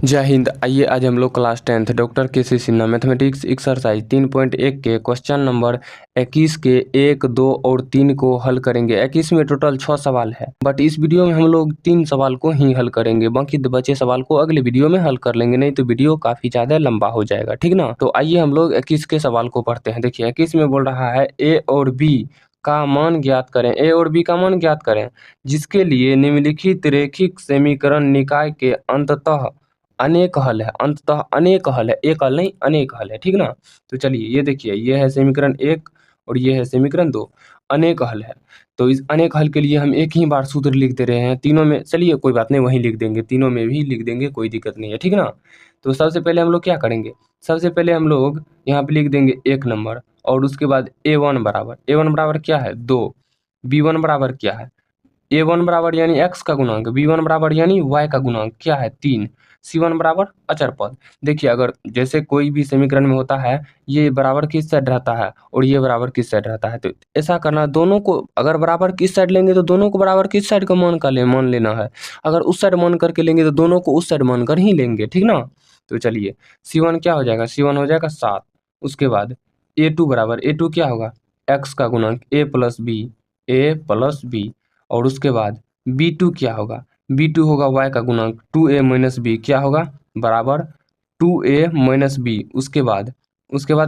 जय हिंद। आइए आज हम लोग class 10th doctor KC. Sinha mathematics exercise 3.1 के क्वेश्चन नंबर 21 के 1, 2 और 3 को हल करेंगे। 21 में टोटल 6 सवाल है, बट इस वीडियो में हम लोग 3 सवाल को ही हल करेंगे। बाकी बचे सवाल को अगले वीडियो में हल कर लेंगे, नहीं तो वीडियो काफ़ी ज़्यादा लंबा हो जाएगा, ठीक ना। तो आइए हम लोग 21 के सवाल को पढ़ते हैं। देखिए 21 में बोल रहा है ए और बी का मान ज्ञात करें। ए और बी का मान ज्ञात करें जिसके लिए निम्नलिखित रैखिक समीकरण निकाय के अंततः अनेक हल है। अंततः अनेक हल है, एक हल नहीं अनेक हल है, ठीक ना। तो चलिए ये देखिए, ये है समीकरण 1 और ये है समीकरण 2, अनेक हल है। तो इस अनेक हल के लिए हम एक ही बार सूत्र लिख दे रहे हैं तीनों में। चलिए कोई बात नहीं, वहीं लिख देंगे, तीनों में भी लिख देंगे, कोई दिक्कत नहीं है, ठीक ना। तो सबसे पहले हम लोग क्या करेंगे, सबसे पहले हम लोग यहाँ पे लिख देंगे 1 नंबर और उसके बाद a1 बराबर क्या है 2, b1 बराबर क्या है a1 बराबर यानी x का गुणांक, b1 बराबर यानी y का गुणांक क्या है 3, c1 बराबर अचर पद। देखिए अगर जैसे कोई भी समीकरण में होता है, ये बराबर किस साइड रहता है और ये बराबर किस साइड रहता है, तो ऐसा करना, दोनों को अगर बराबर किस साइड लेंगे तो दोनों को बराबर किस साइड का मान लेना है। अगर उस साइड मान करके लेंगे तो दोनों को उस साइड मान कर ही लेंगे, ठीक ना। तो चलिए c1 क्या हो जाएगा, c1 हो जाएगा 7। उसके बाद a2 बराबर, a2 क्या होगा x का गुणांक a+b और उसके बाद b2 क्या होगा, b2 होगा y का गुणांक 2a-b क्या होगा बराबर 2a-b। उसके बाद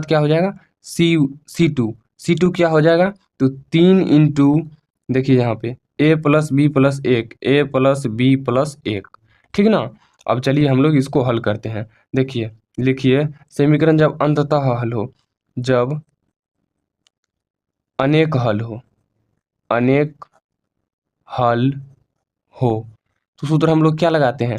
क्या हो जाएगा c2 क्या हो जाएगा, तो 3 इंटू, देखिए यहाँ पे a+b+1, ठीक ना। अब चलिए हम लोग इसको हल करते हैं। देखिए लिखिए, समीकरण जब अंततः हल हो, जब अनेक हल हो तो सूत्र हम लोग क्या लगाते हैं,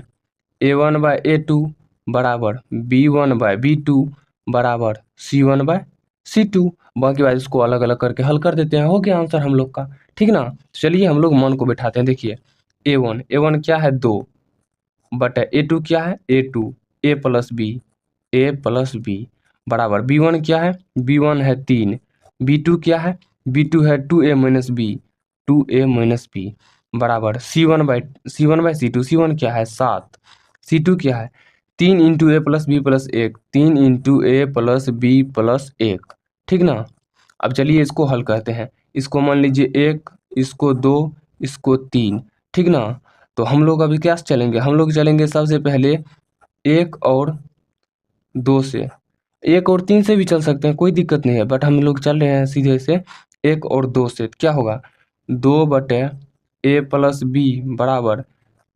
a1/a2 बराबर b1/b2 बराबर c1/c2। बाकी बात इसको अलग अलग करके हल कर देते हैं, हो गया आंसर हम लोग का, ठीक ना। चलिए हम लोग मान को बैठाते हैं। देखिए a1 क्या है 2 बटा a2 क्या है a2, a+b बराबर b1 क्या है, b1 है 3, b2 क्या है, b2 है 2a-b बराबर c1/c2। c1 क्या है 7, c2 क्या है 3 इंटू a+b+1, 3 इंटू a+b+1, ठीक ना। अब चलिए इसको हल करते हैं। इसको मान लीजिए 1, इसको 2, इसको 3, ठीक ना। तो हम लोग अभी क्या चलेंगे, हम लोग चलेंगे सबसे पहले 1 और 2 से, 1 और 3 से भी चल सकते हैं, कोई दिक्कत नहीं है, बट हम लोग चल रहे हैं सीधे से 1 और 2 से। क्या होगा 2/a+b बराबर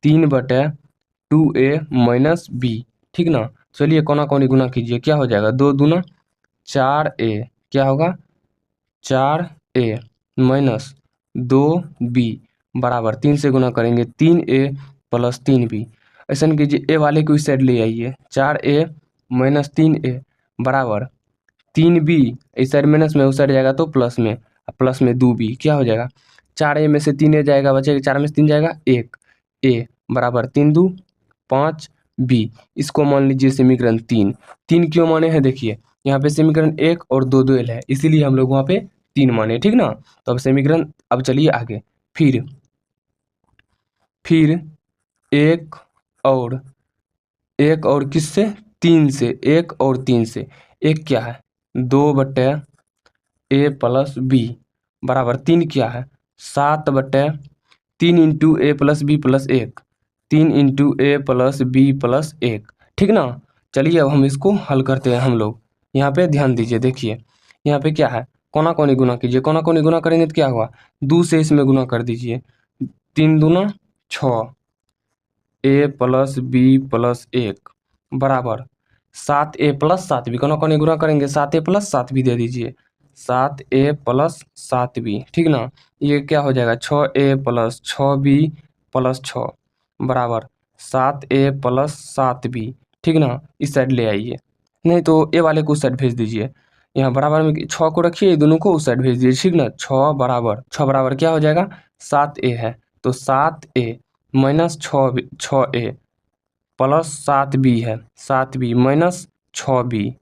3/2a-b, ठीक ना। चलिए कोना कोनी गुना कीजिए, क्या हो जाएगा 2 दूना 4a, क्या होगा 4a माइनस 2b बराबर 3 से गुना करेंगे 3a+3b। ऐसा कीजिए ए वाले को इस साइड ले आइए, 4a माइनस 3a बराबर 3b, इस साइड माइनस में उस साइड जाएगा तो प्लस में 2b, क्या हो जाएगा 4a में से 3a जाएगा, बचेगा 4 में से 3 जाएगा 1, a बराबर 3 2 5b। इसको मान लीजिए समीकरण 3 क्यों माने हैं, देखिए यहाँ पे समीकरण 1 और 2 दुएल है, इसीलिए हम लोग वहाँ पे 3 माने, ठीक ना। तो अब समीकरण, अब चलिए आगे, फिर 1 और किससे 3 से, 1 और 3 से, एक क्या है 2/a+b बराबर 3 क्या है 7/3 इंटू a+b+1, 3 इंटू a+b+1, ठीक ना। चलिए अब हम इसको हल करते हैं हम लोग। यहाँ पे ध्यान दीजिए, देखिए यहाँ पे क्या है, कोना कोनी गुना कीजिए, कोना कोनी गुना करेंगे तो क्या हुआ 2 से इसमें गुना कर दीजिए, 3 दूना 6, a+b+1 बराबर 7a+7b, कोना कोनी गुना करेंगे 7a+7b दे दीजिए, 7a+7b, ठीक ना। ये क्या हो जाएगा 6a+6b+6 बराबर 7a+7b, ठीक ना। इस साइड ले आइए, नहीं तो ए वाले को उस साइड भेज दीजिए, यहाँ बराबर में 6 को रखिए, दोनों को उस साइड भेज दीजिए, ठीक ना। 6 बराबर क्या हो जाएगा 7a है, तो 7a minus 6a plus 7b है, 7b माइनस 6b,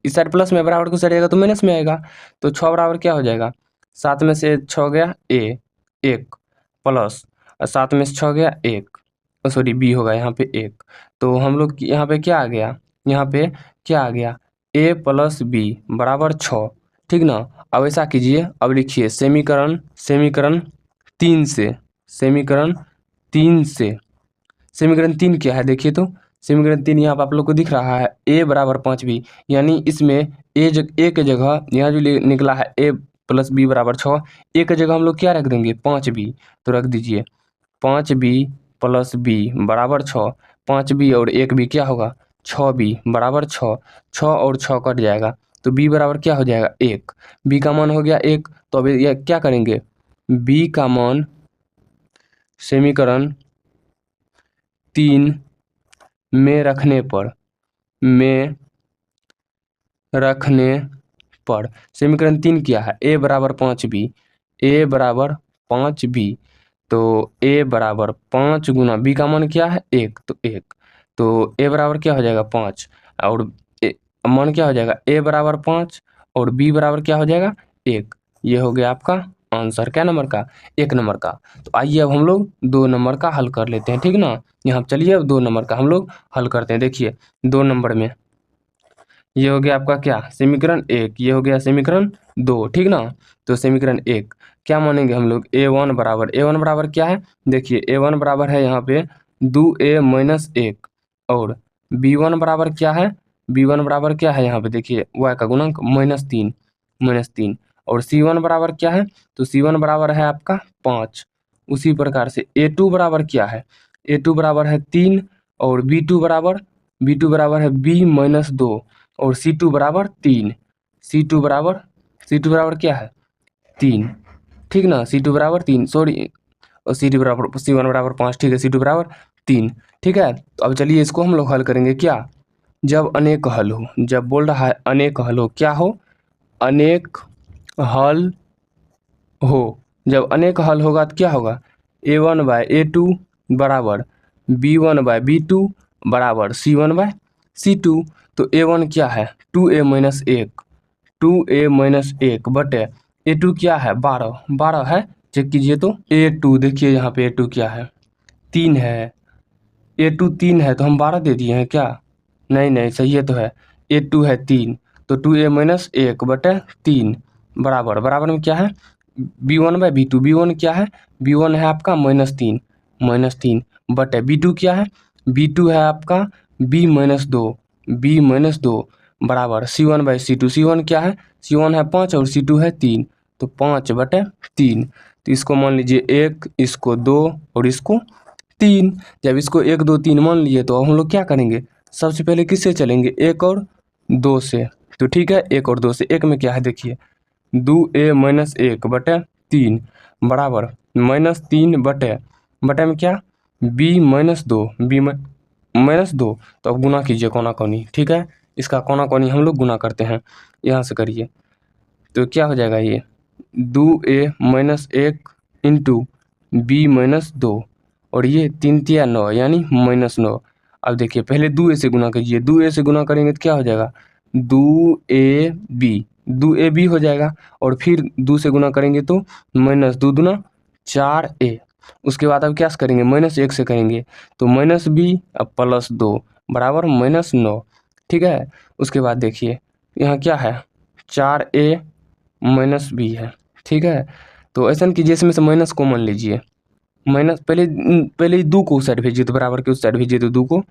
इस साइड प्लस में बराबर को सड़ेगा तो माइनस में आएगा, तो 6 बराबर क्या हो जाएगा 7 में से 6 गया 1 प्लस 7 में से 6 गया 1, सॉरी बी होगा यहाँ पे 1। तो हम लोग यहाँ पे क्या आ गया, यहाँ पे क्या आ गया, a प्लस बी बराबर 6, ठीक ना। अब ऐसा कीजिए, अब लिखिए समीकरण समीकरण 3 से, समीकरण 3 से, समीकरण 3 क्या है देखिए, तो समीकरण 3 यहाँ पर आप लोग को दिख रहा है a बराबर 5b, यानी इसमें a की जगह यहाँ जो निकला है a प्लस बी बराबर 6, a की जगह हम लोग क्या रख देंगे 5b, तो रख दीजिए 5b प्लस बी बराबर 6, 5b और 1b क्या होगा 6b बराबर 6, 6 और 6 कट जाएगा, तो b बराबर क्या हो जाएगा 1, b का मान हो गया 1। तो अब ये क्या करेंगे, b का मान समीकरण 3 में रखने पर समीकरण 3 क्या है, a बराबर 5b, a बराबर 5b, तो a बराबर 5 गुना b का मान क्या है 1, तो 1, तो a बराबर क्या हो जाएगा 5, और मान क्या हो जाएगा a बराबर 5 और b बराबर क्या हो जाएगा 1। ये हो गया आपका आंसर, क्या नंबर का 1 नंबर का। तो आइए अब हम लोग 2 नंबर का हल कर लेते हैं, ठीक ना। यहाँ चलिए अब 2 नंबर का हम लोग हल करते हैं। देखिए 2 नंबर में ये हो गया आपका क्या समीकरण 1, ये हो गया समीकरण 2, ठीक ना। तो समीकरण 1 क्या मानेंगे हम लोग, a1 बराबर क्या है, देखिए a1 बराबर है यहाँ पे 2a माइनस 1, और b1 बराबर क्या है, b1 बराबर क्या है यहाँ पे देखिए y का गुणांक -3, और c1 बराबर क्या है, तो c1 बराबर है आपका 5। उसी प्रकार से a2 बराबर क्या है, a2 बराबर है 3, और b2 बराबर है b माइनस 2, और C2 बराबर 3, C2 बराबर क्या है 3, ठीक ना। C2 बराबर 3, सॉरी, और C1 बराबर 5, ठीक है, C2 बराबर 3, ठीक है। तो अब चलिए इसको हम लोग हल करेंगे, क्या, जब अनेक हल हो, जब बोल रहा है अनेक हल हो, क्या हो, अनेक हल हो, जब अनेक हल होगा तो क्या होगा, a1 बाय a2 बराबर b1 बाय b2 बराबर c1 बाय c2। तो a1 क्या है 2a माइनस 1, 2a माइनस 1 बटे a2 क्या है 12 है, चेक कीजिए तो a2 देखिए यहाँ पे a2 क्या है 3 है, a2 3 है तो हम 12 दे दिए हैं क्या, नहीं सही है तो है, a2 है 3, तो 2a माइनस 1 बटे 3 बराबर में क्या है b1 बाई b2, b1 क्या है, b1 है आपका -3 बटे b2 क्या है, b2 है आपका b माइनस 2 बराबर c1 बाई c2, c1 क्या है, c1 है 5 और c2 है 3, तो 5 बटे 3। तो इसको मान लीजिए 1, इसको 2 और इसको 3। जब इसको 1 2 3 मान लिए तो हम लोग क्या करेंगे, सबसे पहले किससे चलेंगे 1 और 2 से, तो ठीक है 1 और 2 से। 1 में क्या है देखिए 2a माइनस 1 बटे 3 बराबर -3 बटे में क्या b माइनस 2, तो अब गुना कीजिए कोना कोनी, ठीक है, इसका कोना कोनी हम लोग गुना करते हैं, यहाँ से करिए तो क्या हो जाएगा ये 2a minus 1 into b minus 2, और ये 3 तिया 9 यानी -9। अब देखिए पहले 2a से गुना कीजिए, 2a से गुना करेंगे तो क्या हो जाएगा 2ab हो जाएगा, और फिर 2 से गुना करेंगे तो -2 दूना 4a। उसके बाद अब क्या करेंगे -1 से करेंगे तो -b अब +2 बराबर -9, ठीक है। उसके बाद देखिए यहाँ क्या है 4a माइनस b है, ठीक है। तो ऐसा कीजिए इसमें से माइनस कॉमन लीजिए, माइनस पहले 2 को उस साइड भेजिए तो बराबर के उस साइड भेजिए, तो 2 को,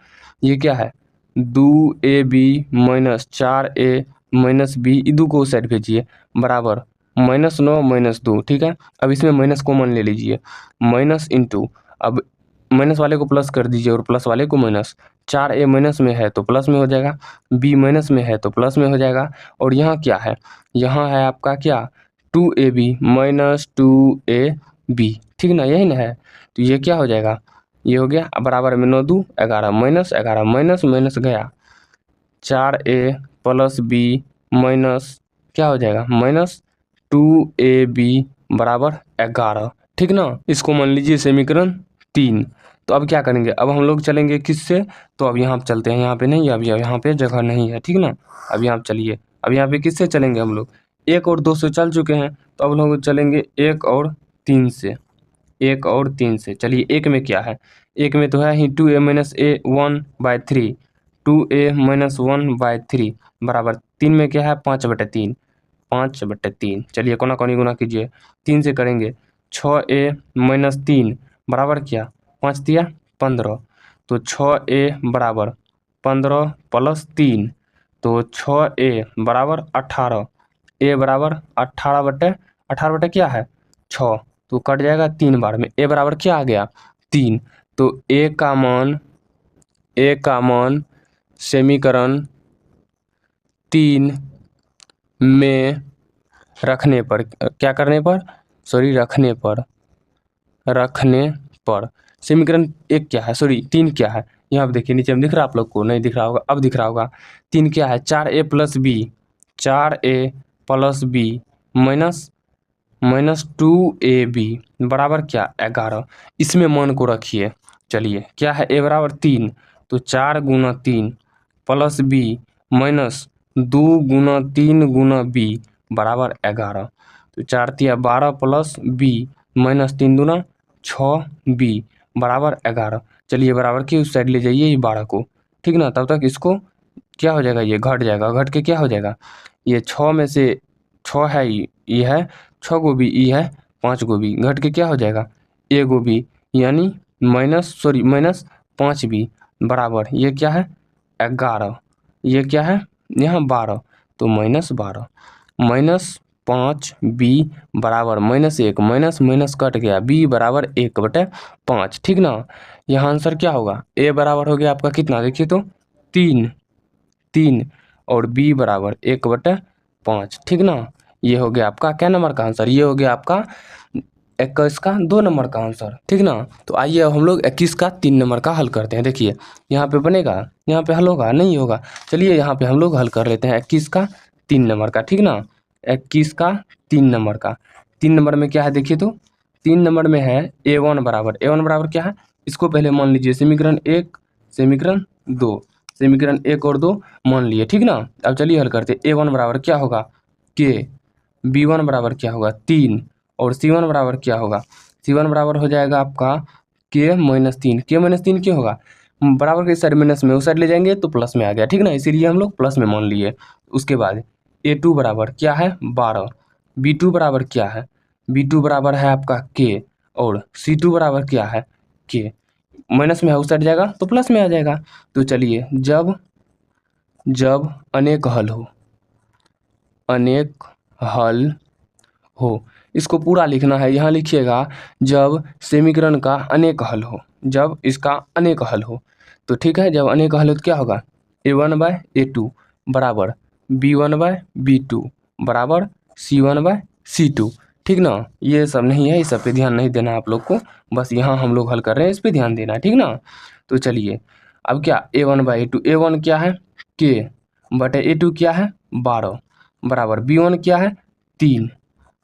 ये क्या है 2ab minus 4a minus b, 2 को उस साइड भेजिए बराबर -9 -2, ठीक है। अब इसमें माइनस कॉमन ले लीजिए, माइनस इंटू, अब माइनस वाले को प्लस कर दीजिए और प्लस वाले को माइनस, 4a माइनस में है तो प्लस में हो जाएगा, b माइनस में है तो प्लस में हो जाएगा, और यहाँ क्या है, यहाँ है आपका क्या 2ab माइनस 2ab, ठीक ना, यही ना है। तो ये क्या हो जाएगा, ये हो गया बराबर में 9 2 11 -11 माइनस गया 4a प्लस b माइनस क्या हो जाएगा -2ab बराबर 11, ठीक ना। इसको मान लीजिए समीकरण 3। तो अब क्या करेंगे, अब हम लोग चलेंगे किससे, तो अब यहाँ चलते हैं, यहाँ पे नहीं, अब यहाँ पे जगह नहीं है, ठीक ना। अब यहाँ चलिए, अब यहाँ पे किससे चलेंगे हम लोग, 1 और 2 से चल चुके हैं, तो अब लोग चलेंगे 1 और 3 से, 1 और 3 से। चलिए 1 में क्या है, एक में तो है ही 2a माइनस ए 1/3, 2a माइनस 1/3 बराबर 3 में क्या है 5/3, 5/3। चलिए कोना कोनी गुना कीजिए, 3 से करेंगे 6a माइनस 3 बराबर क्या 5 दिया 15, तो 6a बराबर 15 प्लस 3, तो 6a बराबर 18, a बराबर 18/18 क्या है 6, तो कट जाएगा 3 बार में, a बराबर क्या आ गया 3। तो a का मान समीकरण 3 में रखने पर, क्या करने पर, सॉरी रखने पर समीकरण 1 क्या है, सॉरी 3 क्या है, यहाँ पे देखिए नीचे में दिख रहा है आप लोग को, नहीं दिख रहा होगा, अब दिख रहा होगा। 3 क्या है 4a plus B, 4a plus B minus 2ab बराबर क्या 11। इसमें मान को रखिए। चलिए क्या है a बराबर 3, तो 4 गुना 3 प्लस b माइनस 2 गुना 3 गुना b बराबर 11, तो 4 तिया 12 प्लस b माइनस 3 दूना 6b बराबर 11। चलिए बराबर की उस साइड ले जाइए ये 12 को, ठीक ना, तब तक इसको क्या हो जाएगा, ये घट जाएगा, घट के क्या हो जाएगा, ये 6 में से 6 है ये है 6 गो भी, ई है 5 गो भी, घट के क्या हो जाएगा ए गो भी, यानी माइनस 5b बराबर ये क्या है 11, ये क्या है यहाँ 12, तो माइनस 5b बराबर -1, माइनस कट गया, b बराबर 1/5, ठीक ना। यहाँ आंसर क्या होगा, a बराबर हो गया आपका कितना, देखिए तो 3 और b बराबर 1/5, ठीक ना। ये हो गया आपका क्या नंबर का आंसर, ये हो गया आपका 21 का 2 नंबर का आंसर, ठीक ना। तो आइए अब हम लोग 21 का 3 नंबर का हल करते हैं। देखिए यहाँ पे बनेगा, यहाँ पे हल होगा नहीं होगा, चलिए यहाँ पे हम लोग हल कर लेते हैं 21 का 3 नंबर का, ठीक ना। 21 का 3 नंबर का, 3 नंबर में क्या है देखिए तो 3 नंबर में है a1 बराबर क्या है, इसको पहले मान लीजिए समीकरण 1 समीकरण 2, समीकरण 1 और 2 मान लिए, ठीक ना। अब चलिए हल करते हैं। a1 बराबर क्या होगा k, b1 बराबर क्या होगा 3 और c1 बराबर क्या होगा, c1 बराबर हो जाएगा आपका k माइनस 3, क्यों होगा बराबर के साइड माइनस में उस साइड ले जाएंगे तो प्लस में आ गया, ठीक ना, इसीलिए हम लोग प्लस में मान लिए। उसके बाद a2 बराबर क्या है 12, b2 बराबर क्या है, b2 बराबर है आपका k और c2 बराबर क्या है k, माइनस में है उस साइड जाएगा तो प्लस में आ जाएगा। तो चलिए जब अनेक हल हो, इसको पूरा लिखना है, यहाँ लिखिएगा जब समीकरण का अनेक हल हो, जब इसका अनेक हल हो, तो ठीक है, जब अनेक हल हो तो क्या होगा a1/a2 बराबर b1/b2 बराबर c1/c2, ठीक ना। ये सब नहीं है, इस सब पे ध्यान नहीं देना आप लोग को, बस यहाँ हम लोग हल कर रहे हैं, इस पे ध्यान देना है, ठीक ना। तो चलिए अब क्या a1/a2, a1 क्या है k बटे a2 क्या है 12 बराबर b1 क्या है 3,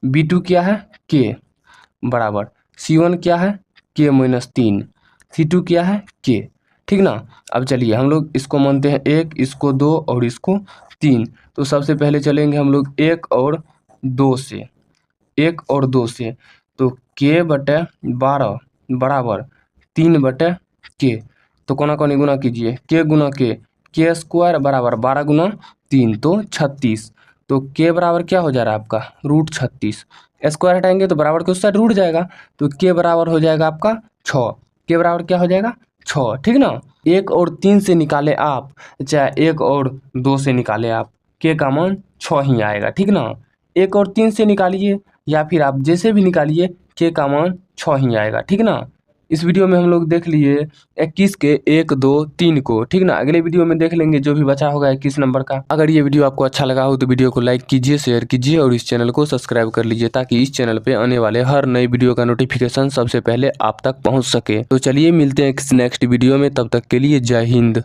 b2 क्या है k बराबर c1 क्या है k माइनस 3, c2 क्या है k, ठीक ना। अब चलिए हम लोग इसको मानते हैं 1, इसको 2 और इसको 3, तो सबसे पहले चलेंगे हम लोग 1 और 2 से, 1 और 2 से, तो k बटे 12 बराबर 3/k, तो कोना कोनी गुना कीजिए, k गुना k स्क्वायर बराबर 12 गुना 3 तो 36, तो k बराबर क्या हो जा रहा है आपका √36, स्क्वायर हटाएंगे तो बराबर के उस साइड रूट जाएगा, तो k बराबर हो जाएगा आपका 6, k बराबर क्या हो जाएगा 6, ठीक ना। 1 और 3 से निकाले आप, चाहे 1 और 2 से निकाले आप, k का मान 6 ही आएगा, ठीक ना। 1 और 3 से निकालिए या फिर आप जैसे भी निकालिए k का मान 6 ही आएगा, ठीक ना। इस वीडियो में हम लोग देख लिए 21 के 1, 2, 3 को, ठीक ना। अगले वीडियो में देख लेंगे जो भी बचा होगा 21 नंबर का। अगर ये वीडियो आपको अच्छा लगा हो तो वीडियो को लाइक कीजिए, शेयर कीजिए और इस चैनल को सब्सक्राइब कर लीजिए, ताकि इस चैनल पे आने वाले हर नई वीडियो का नोटिफिकेशन सबसे पहले आप तक पहुँच सके। तो चलिए मिलते हैं नेक्स्ट वीडियो में, तब तक के लिए जय हिंद।